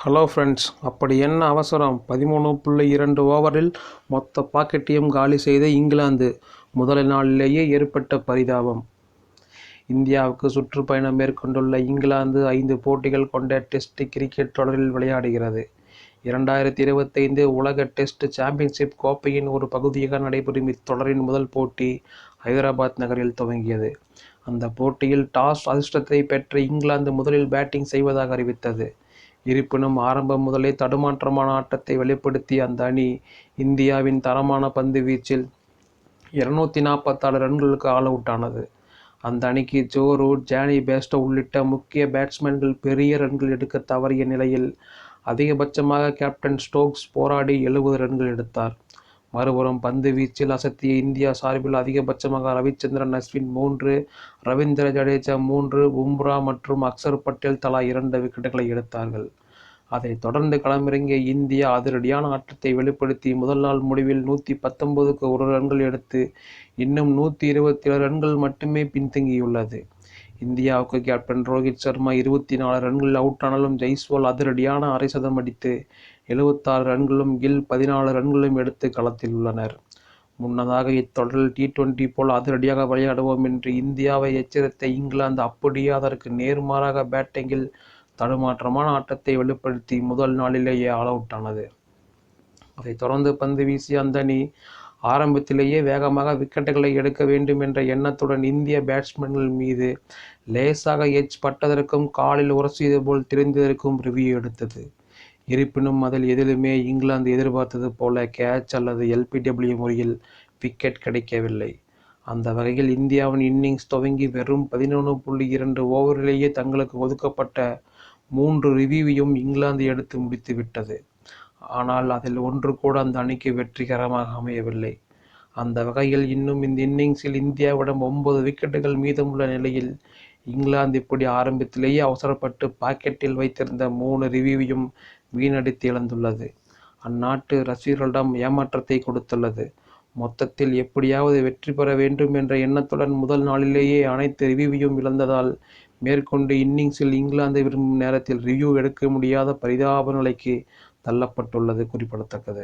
Hello friends, அப்படி என்ன அவசரம்? 13.2 ஓவரில் மொத்த பாக்கெட்டையும் காலி செய்த இங்கிலாந்து. முதல் நாளிலேயே ஏற்பட்ட பரிதாபம். இந்தியாவுக்கு சுற்றுப்பயணம் மேற்கொண்டுள்ள இங்கிலாந்து 5 போட்டிகள் கொண்ட டெஸ்ட் கிரிக்கெட் தொடரில் விளையாடுகிறது. 2025 உலக டெஸ்ட் சாம்பியன்ஷிப் கோப்பையின் ஒரு பகுதியாக நடைபெறும் இத்தொடரின் முதல் போட்டி ஐதராபாத் நகரில் துவங்கியது. அந்த போட்டியில் டாஸ் அதிர்ஷ்டத்தை பெற்ற இங்கிலாந்து முதலில் பேட்டிங் செய்வதாக அறிவித்தது. இருப்பினும் ஆரம்பம் முதலே தடுமாற்றமான ஆட்டத்தை வெளிப்படுத்திய அந்த அணி இந்தியாவின் தரமான பந்து வீச்சில் 246 ரன்களுக்கு ஆல் அவுட் ஆனது. அந்த அணிக்கு ஜோ ரூட், ஜானி பேஸ்டோ உள்ளிட்ட முக்கிய பேட்ஸ்மேன்கள் பெரிய ரன்கள் எடுக்க தவறிய நிலையில் அதிகபட்சமாக கேப்டன் ஸ்டோக்ஸ் போராடி 70 ரன்கள் எடுத்தார். மறுபுறம் பந்து வீச்சில் அசத்திய இந்தியா சார்பில் அதிகபட்சமாக ரவிச்சந்திரன் அஸ்வின் 3, ரவீந்திர ஜடேஜா 3, பும்ரா மற்றும் அக்சர் பட்டேல் தலா 2 விக்கெட்டுகளை எடுத்தார்கள். அதைத் தொடர்ந்து களமிறங்கிய இந்தியா அதிரடியான ஆட்டத்தை வெளிப்படுத்தி முதல் நாள் முடிவில் 119க்கு 1 ரன்கள் எடுத்து இன்னும் 127 ரன்கள் மட்டுமே பின்தங்கியுள்ளது. இந்தியாவுக்கு கேப்டன் ரோஹித் சர்மா 24 ரன்களில் அவுட் ஆனாலும் ஜெய்ஸ்வால் அதிரடியான அரை சதம் அடித்து 76 ரன்களும், கில் 14 ரன்களும் எடுத்து களத்தில் உள்ளனர். முன்னதாக இத்தொடரில் T20 போல் அதிரடியாக விளையாடுவோம் என்று இந்தியாவை எச்சரித்த இங்கிலாந்து அப்படியே அதற்கு நேர்மாறாக பேட்டிங்கில் தடுமாற்றமான ஆட்டத்தை வெளிப்படுத்தி முதல் நாளிலேயே ஆல் அவுட் ஆனது. அதைத் தொடர்ந்து பந்து வீசிய அந்த அணி ஆரம்பத்திலேயே வேகமாக விக்கெட்டுகளை எடுக்க வேண்டும் என்ற எண்ணத்துடன் இந்திய பேட்ஸ்மேன்கள் மீது லேசாக எட்ஜ் பட்டதற்கும் காலில் உரசியது போல் தெரிந்ததற்கும் ரிவ்யூ எடுத்தது. இருப்பினும் அதில் எதிலுமே இங்கிலாந்து எதிர்பார்த்தது போல கேட்ச் அல்லது LBW முறையில் விக்கெட் கிடைக்கவில்லை. அந்த வகையில் இந்தியாவின் இன்னிங்ஸ் துவங்கி வெறும் 11.2 ஓவரிலேயே தங்களுக்கு ஒதுக்கப்பட்ட 3 ரிவ்யூவையும் இங்கிலாந்து எடுத்து முடித்து விட்டது. ஆனால் அதில் ஒன்று கூட அந்த அணிக்கு வெற்றிகரமாக அமையவில்லை. அந்த வகையில் இன்னும் இந்த இன்னிங்ஸில் இந்தியாவிடம் 9 விக்கெட்டுகள் மீதமுள்ள நிலையில் இங்கிலாந்து இப்படி ஆரம்பத்திலேயே அவசரப்பட்டு பாக்கெட்டில் வைத்திருந்த 3 ரிவ்யூவையும் வீணடித்து இழந்துள்ளது. அந்நாட்டு ரசிகர்களிடம் ஏமாற்றத்தை கொடுத்துள்ளது. மொத்தத்தில் எப்படியாவது வெற்றி பெற வேண்டும் என்ற எண்ணத்துடன் முதல் நாளிலேயே அனைத்து ரிவ்யூவையும் இழந்ததால் மேற்கொண்டு இன்னிங்ஸில் இங்கிலாந்து விரும்பும் நேரத்தில் ரிவ்யூ எடுக்க முடியாத பரிதாப நிலைக்கு தள்ளப்பட்டுள்ளது குறிப்பிடத்தக்கது.